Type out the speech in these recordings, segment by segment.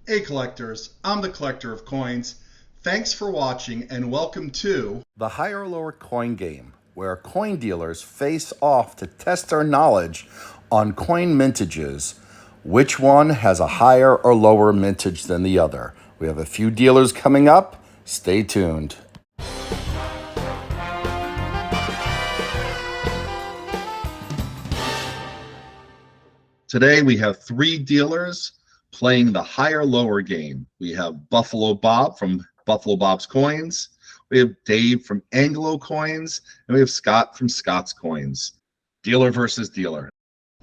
Hey collectors, I'm the collector of coins. Thanks for watching and welcome to the higher or lower coin game, where coin dealers face off to test their knowledge on coin mintages. Which one has a higher or lower mintage than the other? We have a few dealers coming up. Stay tuned. Today we have three dealers playing the higher lower game. We have Buffalo Bob from Buffalo Bob's Coins, we have Dave from Anglo Coins, and we have Scott from Scott's Coins. Dealer versus dealer.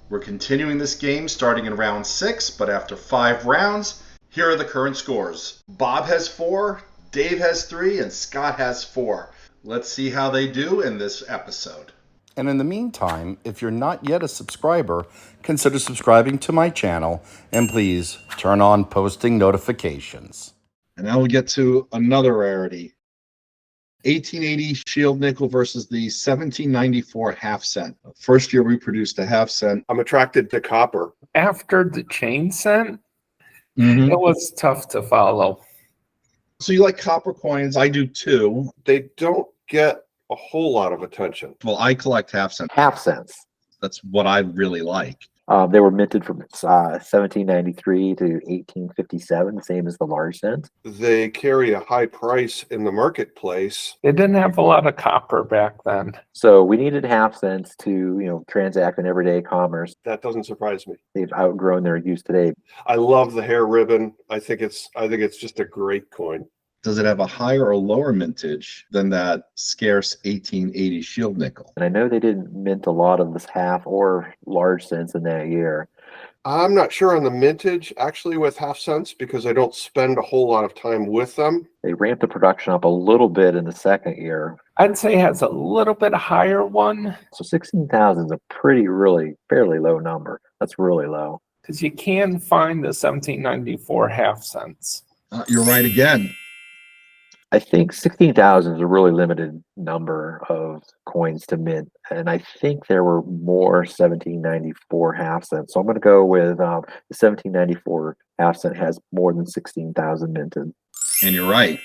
We're continuing this game starting in round 6, but after 5 rounds, here are the current scores. Bob has 4, Dave has 3, and Scott has 4. Let's see how they do in this episode. And in the meantime, if you're not yet a subscriber, consider subscribing to my channel, and please turn on posting notifications. And now we get to another rarity. 1880 Shield Nickel versus the 1794 half cent. First year we produced a half cent. I'm attracted to copper. After the chain cent, it was tough to follow. So you like copper coins? I do too. They don't get a whole lot of attention. Well, I collect half cents. Half cents. That's what I really like. They were minted from 1793 to 1857, the same as the large cent. They carry a high price in the marketplace. They didn't have a lot of copper back then. So we needed half cents to, transact in everyday commerce. That doesn't surprise me. They've outgrown their use today. I love the hair ribbon. I think it's just a great coin. Does it have a higher or lower mintage than that scarce 1880 Shield Nickel? And I know they didn't mint a lot of this half or large cents in that year. I'm not sure on the mintage, actually, with half cents, because I don't spend a whole lot of time with them. They ramped the production up a little bit in the second year. I'd say it has a little bit higher one. So 16,000 is a fairly low number. That's really low. Because you can find the 1794 half cents. You're right again. I think 16,000 is a really limited number of coins to mint, and I think there were more 1794 half cents. So I'm going to go with the 1794 half cent has more than 16,000 minted. And you're right.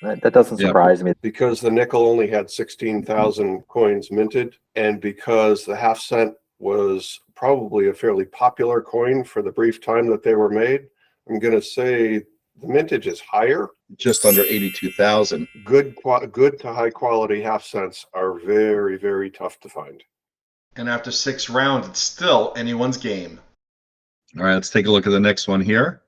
That doesn't surprise me. Because the nickel only had 16,000 coins minted, and because the half cent was probably a fairly popular coin for the brief time that they were made, I'm going to say the mintage is higher. Just under 82,000. Good to high quality half cents are very, very tough to find. And after 6 rounds, it's still anyone's game. All right, let's take a look at the next one here.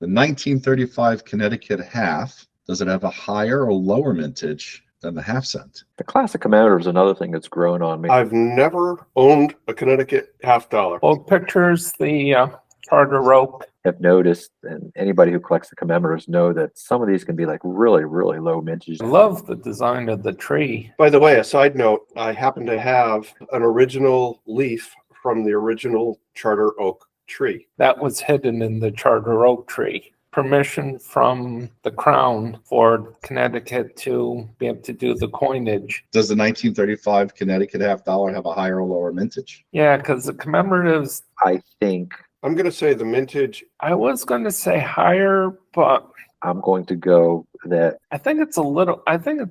The 1935 Connecticut half, does it have a higher or lower mintage than the half cent? The classic commemorative is another thing that's grown on me. I've never owned a Connecticut half dollar. Well, pictures the Charter Oak. Have noticed, and anybody who collects the commemoratives know that some of these can be like really, really low mintage. I love the design of the tree. By the way, a side note, I happen to have an original leaf from the original Charter Oak tree. That was hidden in the Charter Oak tree. Permission from the Crown for Connecticut to be able to do the coinage. Does the 1935 Connecticut half dollar have a higher or lower mintage? Yeah, because the commemoratives, I think I'm going to say the mintage. I was going to say higher, but I'm going to go that I think it's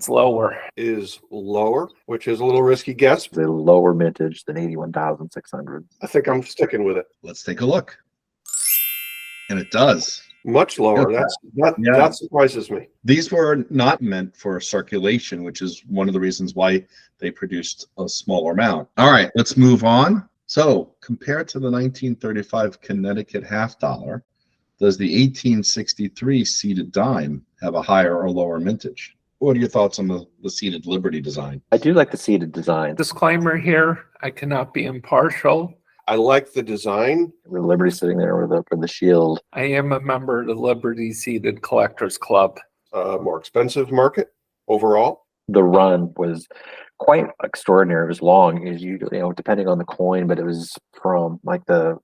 lower. Is lower, which is a little risky guess. the lower mintage than 81,600. I think I'm sticking with it. Let's take a look. And it does. Much lower. Yeah. That surprises me. These were not meant for circulation, which is one of the reasons why they produced a smaller amount. All right, let's move on. So, compared to the 1935 Connecticut half dollar, does the 1863 seated dime have a higher or lower mintage? What are your thoughts on the seated Liberty design? I do like the seated design. Disclaimer here, I cannot be impartial. I like the design. The Liberty sitting there with the shield. I am a member of the Liberty Seated Collectors Club. More expensive market overall. The run was quite extraordinary. It was long, as depending on the coin, but it was from the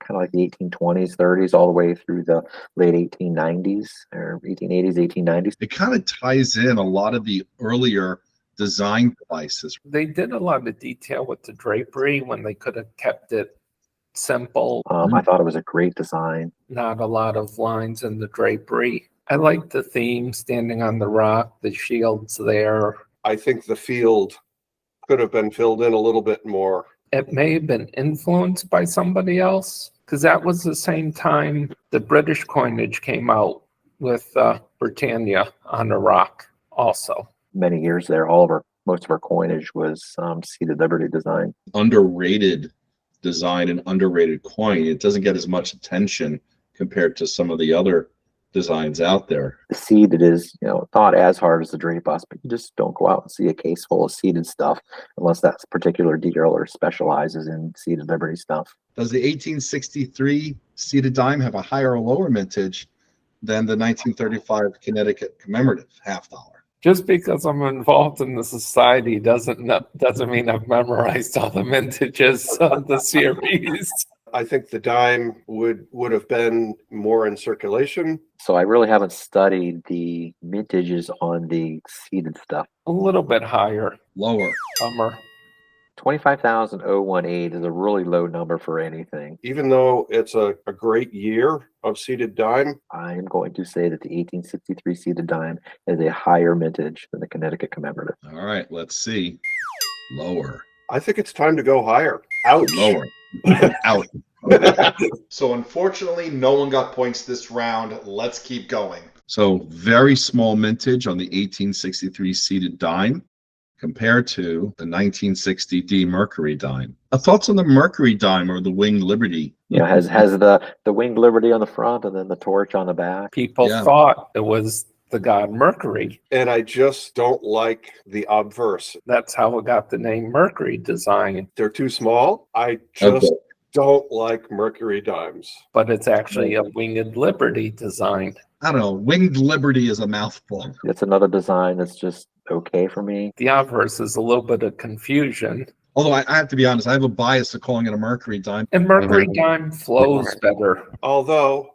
1820s, 30s, all the way through the late 1890s or 1880s, 1890s. It kind of ties in a lot of the earlier design devices. They did a lot of detail with the drapery when they could have kept it simple, I thought it was a great design. not a lot of lines in the drapery. I like the theme, standing on the rock, the shields there. I think the field could have been filled in a little bit more. It may have been influenced by somebody else, because that was the same time the British coinage came out with Britannia on a rock also. Many years there, most of our coinage was seated Liberty design. Underrated design and underrated coin. It doesn't get as much attention compared to some of the other designs out there. The seeded is, not as hard as the drape bust, but you just don't go out and see a case full of seeded stuff unless that particular dealer specializes in seeded Liberty stuff. Does the 1863 seeded dime have a higher or lower mintage than the 1935 Connecticut commemorative $50? Just because I'm involved in the society doesn't mean I've memorized all the mintages of the series. I think the dime would have been more in circulation. So I really haven't studied the mintages on the seeded stuff. A little bit higher. Lower. Bummer. 25,018 is a really low number for anything. Even though it's a great year of seeded dime, I am going to say that the 1863 seeded dime is a higher mintage than the Connecticut commemorative. All right, let's see. Lower. I think it's time to go higher. Ouch. Lower. Out. So unfortunately, no one got points this round. Let's keep going. So very small mintage on the 1863 seeded dime compared to the 1960 D Mercury dime. Thoughts on the Mercury dime or the Winged Liberty? Has the Winged Liberty on the front and then the torch on the back. People thought it was the god Mercury. And I just don't like the obverse. That's how it got the name Mercury design. They're too small. I just don't like Mercury dimes. But it's actually a Winged Liberty design. I don't know. Winged Liberty is a mouthful. It's another design that's just okay for me. The obverse is a little bit of confusion. Although I have to be honest, I have a bias to calling it a Mercury dime. And Mercury dime flows better. Although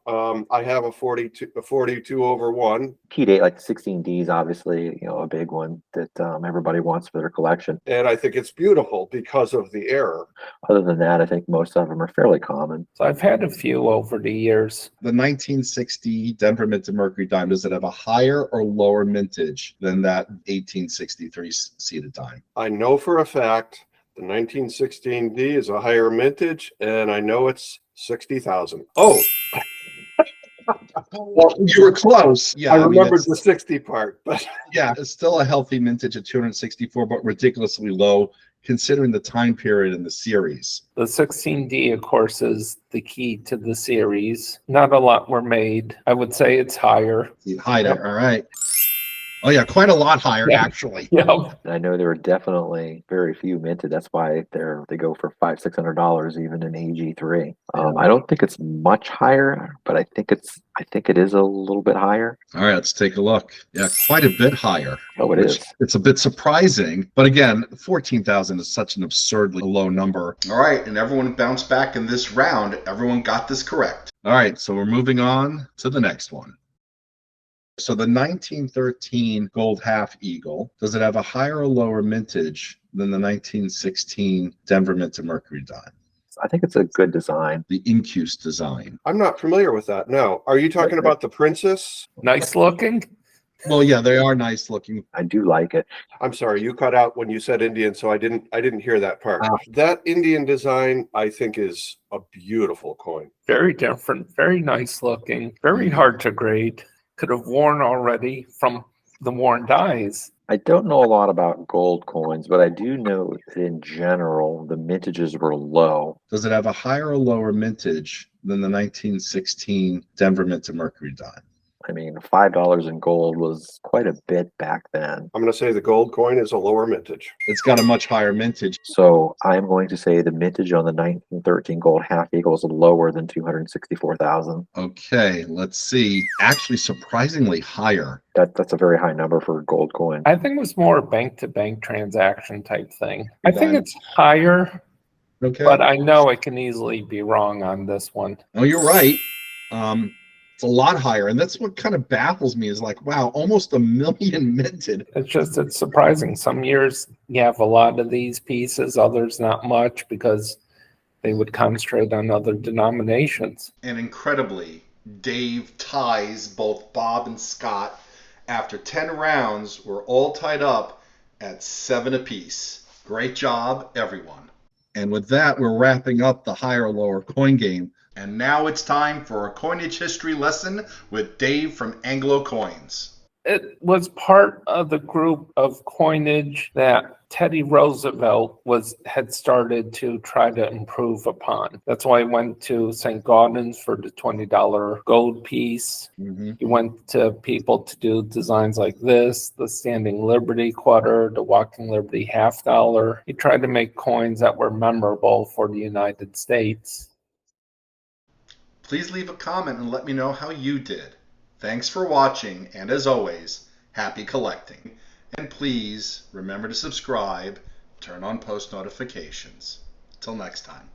I have a 42 over 1. Key date, like the 16Ds, obviously, a big one that everybody wants for their collection. And I think it's beautiful because of the error. Other than that, I think most of them are fairly common. So I've had a few over the years. The 1960 Denver Minted Mercury dime, does it have a higher or lower mintage than that 1863 seeded dime? I know for a fact the 1916D is a higher mintage, and I know it's 60,000. Oh, well, you were close. Yeah, I remembered the 60 part, but yeah, it's still a healthy mintage at 264, but ridiculously low considering the time period in the series. The 16D, of course, is the key to the series. Not a lot were made. I would say it's higher. Higher, all right. Oh yeah, quite a lot higher actually. Yep. I know there are definitely very few minted. That's why they go for $500-$600 even in AG3. I don't think it's much higher, but I think it is a little bit higher. All right, let's take a look. Yeah, quite a bit higher. Oh, it is. It's a bit surprising, but again, 14,000 is such an absurdly low number. All right, and everyone bounced back in this round. Everyone got this correct. All right, so we're moving on to the next one. So the 1913 Gold Half Eagle, does it have a higher or lower mintage than the 1916 Denver Minted Mercury dime? I think it's a good design. The Incuse design. I'm not familiar with that. No. Are you talking about the Princess? Nice looking. Well, yeah, they are nice looking. I do like it. I'm sorry, you cut out when you said Indian, so I didn't hear that part. That Indian design, I think, is a beautiful coin. Very different, very nice looking, very hard to grade. Could have worn already from the worn dies. I don't know a lot about gold coins, but I do know that in general, the mintages were low. Does it have a higher or lower mintage than the 1916 Denver Minted Mercury dime? I mean, $5 in gold was quite a bit back then. I'm going to say the gold coin is a lower mintage. It's got a much higher mintage. So I'm going to say the mintage on the 1913 Gold Half Eagle is lower than 264,000. Okay, let's see. Actually, surprisingly higher. That's a very high number for a gold coin. I think it was more bank-to-bank transaction type thing. I think it's higher, Okay. but I know I can easily be wrong on this one. Oh, you're right. It's a lot higher, and that's what kind of baffles me is like, wow, almost 1 million minted. It's surprising. Some years you have a lot of these pieces, others not much, because they would concentrate on other denominations. And incredibly, Dave ties both Bob and Scott. After 10 rounds, we're all tied up at 7 apiece. Great job, everyone. And with that, we're wrapping up the higher lower coin game. And now it's time for a coinage history lesson with Dave from Anglo Coins. It was part of the group of coinage that Teddy Roosevelt had started to try to improve upon. That's why he went to St. Gaudens for the $20 gold piece. Mm-hmm. He went to people to do designs like this, the Standing Liberty quarter, the Walking Liberty $50. He tried to make coins that were memorable for the United States. Please leave a comment and let me know how you did. Thanks for watching, and as always, happy collecting. And please remember to subscribe, turn on post notifications. Till next time.